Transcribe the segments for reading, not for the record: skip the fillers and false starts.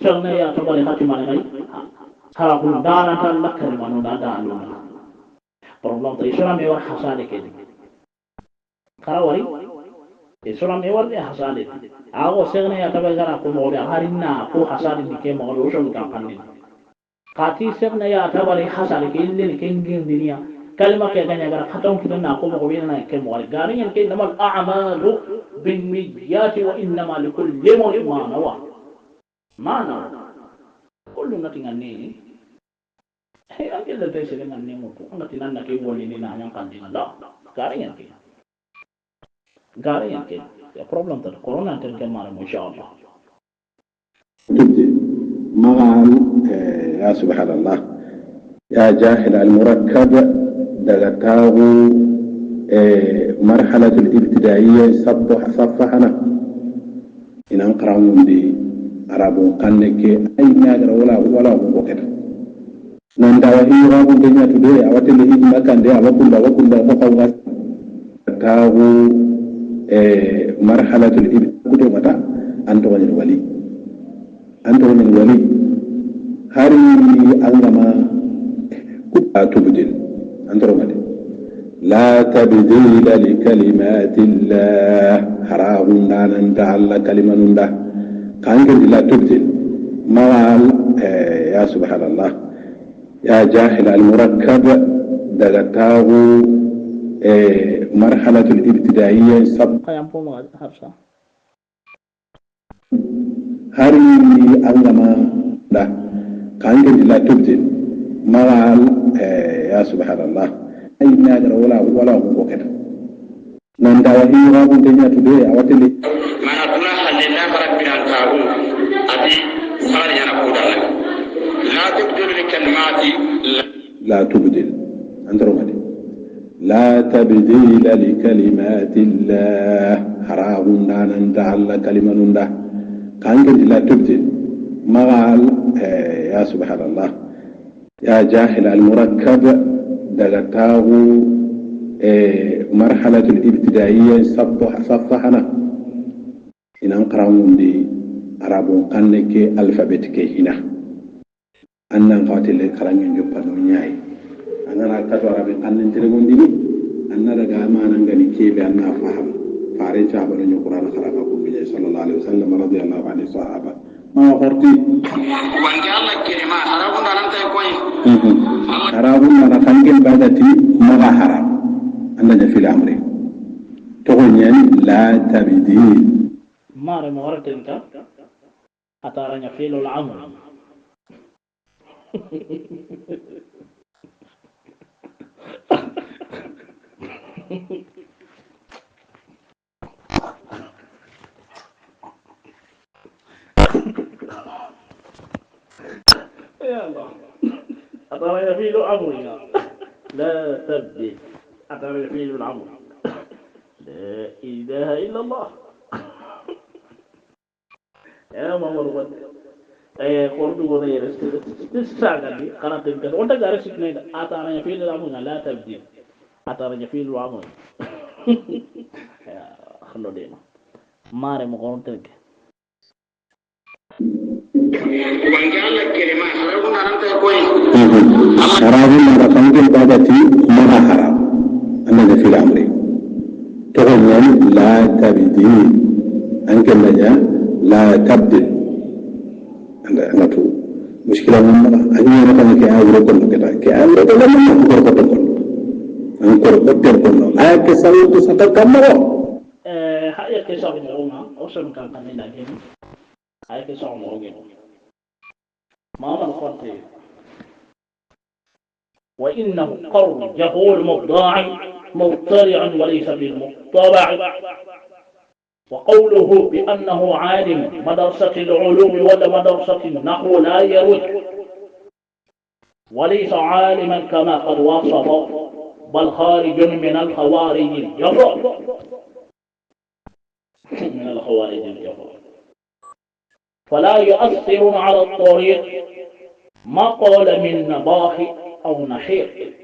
شغنا يا تبالي خاتي مالي غي هراكم دارا تالا كلمانو دا دالونا problem تو isura me war hasale ke karawari isura me war ya hasale ago segne ya tabe gara ko mo ya harinna ko hasale ni ke mo lo shon kan panni kati segne ya tabari hasale ke ille ke ngin dunia kalma ke ganya gara khatam kidanna ko mo bina ke mo gari en ke namal a'malu bin niyyati wa innama likulli imrin ma nawa mana kullu nothing anni hey anche da te se ne anni molto angati nanna che vuole ni na yang kan dinga gari en ke ya problem tar corona tan ke mara mo insha Allah مع يا سبحان الله يا جاهل المركب دغتاه مرحلة الابتدائية صفحنا إن أنقرأهم دي عربو قنك أي ناجر ولا هو كده نندوا إيراب دنيا تدري أوتي اللي يجي مكان ده وكل مقاومة تاو مرحلة الابتدائية متى أنتوني الولي هاري أنما كبا تبدل أنتوني لا تبديل لكلمات الله حرام دانا تعالى كلمة الله كان لا تبدل ما يا سبحان الله يا جاهل المركب دغتاه مرحلة الابتدائية هاري أنما لا كان لا تبدل ما يا سبحان الله أي ناجر ولا هو كده نندوا إيراب دنيا تدري أوتي اللي ما أطلع حلنا ربنا تعالى أبي صار ينقول لا تبدل لكلمات لا تبدل أنت رمادي لا تبديل لكلمات الله حرام دانا تعالى كلمة الله كان لا تبدل ما يا سبحان الله يا جاهل المركب دغتاه مرحلة الابتدائية صفحنا إن أنقرأهم دي عربو قنك ألفابتك هنا أنا قاتل كلام يجوبان ونياي أنا رأيت عربي قنن تلقون دي أنا رجع ما نعاني كيف أنا أفهم فارج عبر القرآن خلقكم بجاه صلى الله عليه وسلم رضي الله عن الصحابة ما قرتي وأنت الله كلمة حرام دارن تكوين حرام أنا خنجل بعدتي ما حرام أنا في الأمر تقول لا تبديل mare mo warten ka ataranya filul amr يا الله ataranya filul amr لا تبدي ataranya filul amr لا إله إلا الله يا مامور قردو غير استساغا دي قناه تنكر وانت غاري سكنيد اتانا يفيل الامر لا تبديل اتانا يفيل الامر يا خلو ديما ماري مقون تنك وانت الله كلمة حرام دارن تكوين حرام ما خنجل بعدتي ما حرام أنا في الأمر تقول لا تبديل أنك لا تبدل أنا تو مشكلة من أنا مثلا كأمر كنا ما نقول كتبون نقول كتبون أك سويت ستكمل هاي كيسا بنوما أوسم كان كنا نجيم هاي كيسا بنوما ما نقول وإنه قول جهول مبضاع مبتدع وليس بالمطبع وقوله بأنه عالم مدرسة العلوم ولا مدرسة النحو لا يرد وليس عالما كما قد وصف بل خارج من الخوارج الجبر من الخوارج الجبر فلا يؤثر على الطريق ما قال من نباح أو نحير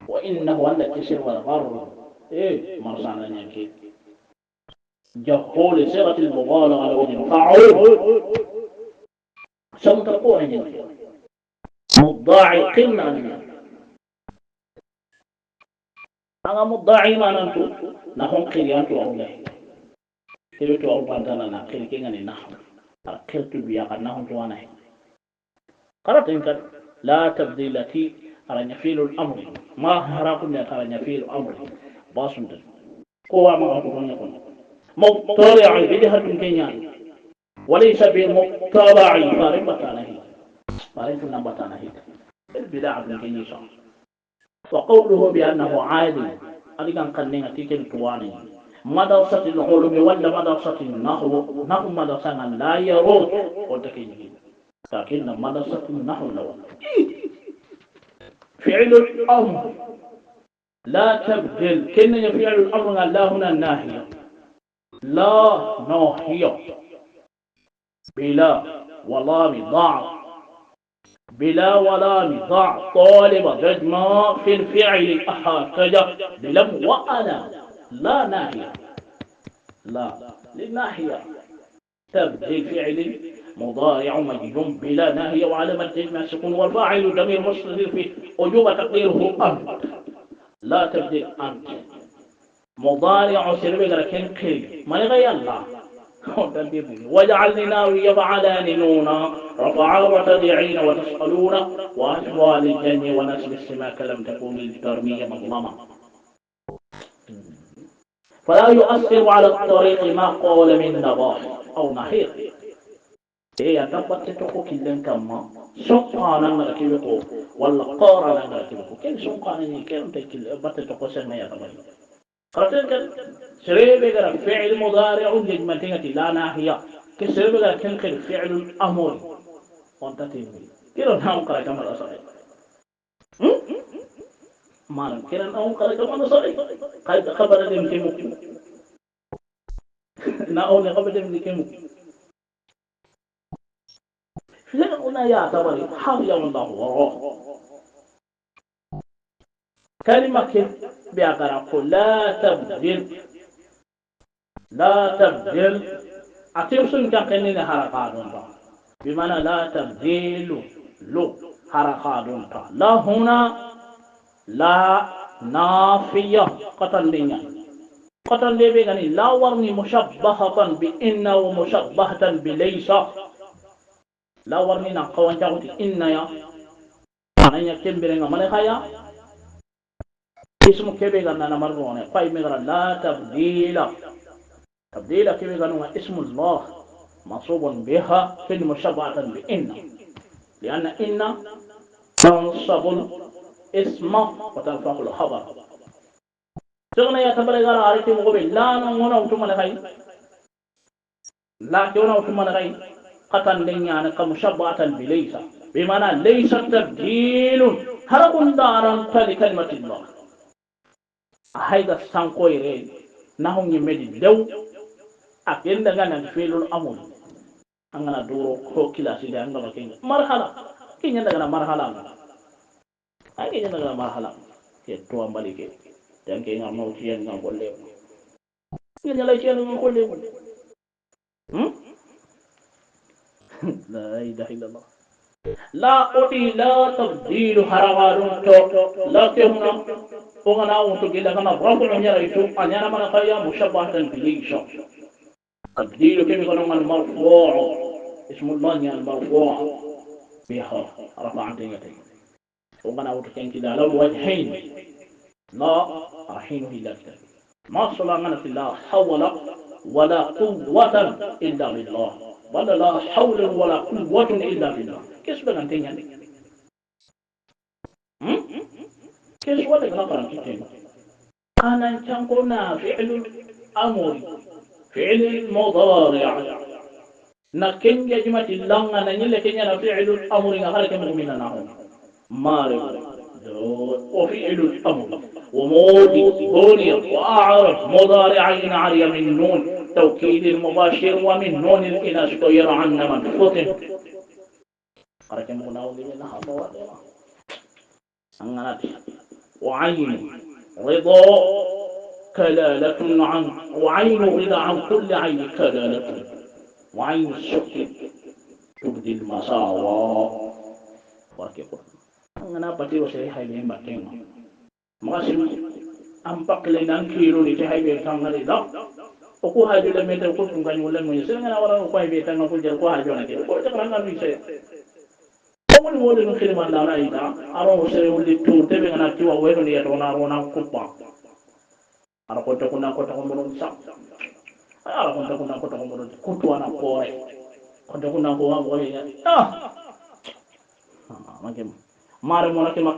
وإنه أن الكسر والغر مرسانا ينكي جهول صيغة المبالغة على وجه فعول سم تقول مضاعقين أنا مضاعي ما ننتو نحن قريان تو أولي كيف تو أول بانتانا نقل كيغاني نحن أكلت بياقا نحن تو أنا قرأت إنك لا تبديل تي على نفيل الأمر ما هراكم على نفيل الأمر باسم دل قوة ما أقولون يكون مطلع بدها كنيان وليس بمطلع فارم بطانه فارم بطانه البداع كنيان وقوله بأنه عادي أدي كان قننا تيكن تواني مدرسة العلوم ولا مدرسة النحو نحو مدرسة لا يرون وتكيني لكن مدرسة النحو لو فعل الأمر لا تبدل كن يفعل الأمر لا هنا الناهية لا ناهية بلا ولام ضع بلا ولام ضع طالب جدما في الفعل أحاكج بلم وأنا لا ناهية لا للناهية تبدل فعل مضارع مجزوم بلا ناهية وعلامة جزم سكون والفاعل ضمير مستتر فيه وجوب تقديره أنت لا تبدل أنت مضارع سربي لكن كل ما يغير الله وجعلنا يفعلان نونا رفع وتدعين وتسألون وأشوال الجن ونسب السماك لم تكون الترمية مظلمة فلا يؤثر على الطريق ما قول من نباح أو نحير هي تبت تقو كلن كما سقانا نركبكو ولا قارنا نركبكو كل سقانا كم تكل بت تقو سنة يا تبعي قرأتك سريبة كرا فعل مضارع جمتين لا ناهية كسريبة كرا كنقل فعل الأمر وانت تيمي كيرو ناو قرأ كما رأسائي مالم كيرو ناو قرأ كما رأسائي قايد خبر ديم كيمو ناو نخبر ديم كيمو فلنا يا تبري حاول الله وراه كلمة بأقرأ لا تبدل لا تبدل أتيوسن كأننا حركات بمعنى لا تبدل لو حركات لا هنا لا نافية قتل لنا قتل لي بيغني لا ورني مشبهة بإن ومشبهة بليس لا ورني نقوان جاوتي إن يا أنا يكتب بيرنا ملكايا اسم كبير أنا مرغونة قاي مغرا لا تبديل تبديل كبير أنه اسم الله منصوب بها في مشبهة بإن لأن إن تنصب الاسم وترفع الخبر تغنى يتبلغ على مقبل لا نونا وتم لغاي لا كونا وتم لغاي قتل لنيانا كمشبهة بليس بمعنى ليس تبديل هرق دارا لكلمة الله هيدا سانكويري نحن يمدي دو أكين دعنا نفعل الأمر أنا دورو كو كلا سيدا أنا كين مرحلة كين دعنا مرحلة أنا كين دعنا مرحلة كتوه بالك dan kay nga mo tiyan nga bolle ni la tiyan nga bolle la ilaha illallah la oti la tabdil harawarun to la kemna ongana wonto gila kana rafu nyara itu anyana mana kaya mushabbahatan bilisha tabdil kemi kono man marfu' ismu allah al marfu' biha rafa antiyati ongana wonto kenki da la wajhain لا رحيم إلا بالله ما صلى في الله حول ولا قوة إلا بالله ولا لا حول ولا قوة إلا بالله كيف بدنا نتيجي كيف ولا نقرأ كتير أنا كنا فعل الأمر فعل المضارع نكن جمة الله أنا نيل كنا فعل الأمر نهارك مؤمنا نحن مارو وفعل الأمر وموضي بني وأعرف مضارعين عري من نون توكيد المباشر ومن نون الإناث غير عن من فطن أركم مناوضي لها مواضيع وعين رضا كلالة عن وعين رضا عن كل عين كلالة وعين الشك تبدي المساوى وكيقول أنا بتي وسيء هاي بين باتين ما سيم أم بقول لنا كيلو لتي هاي بين كانغري لا أكو هاي بين ميت أكو تونغاني ولا مي سيرنا أنا ورا أكو هاي بين تانغ أكو جل أكو هاي بين كيلو أكو تكرنا ميسي أمون مولي نخيل ما دانا إذا أرو وسيء ولي تور تبي أنا تيوا وين يرونا رونا كوبا أنا كنت مرون سام أنا كنت مرون كتوا أنا كوري كنت كوري ما كم ماري مونا كم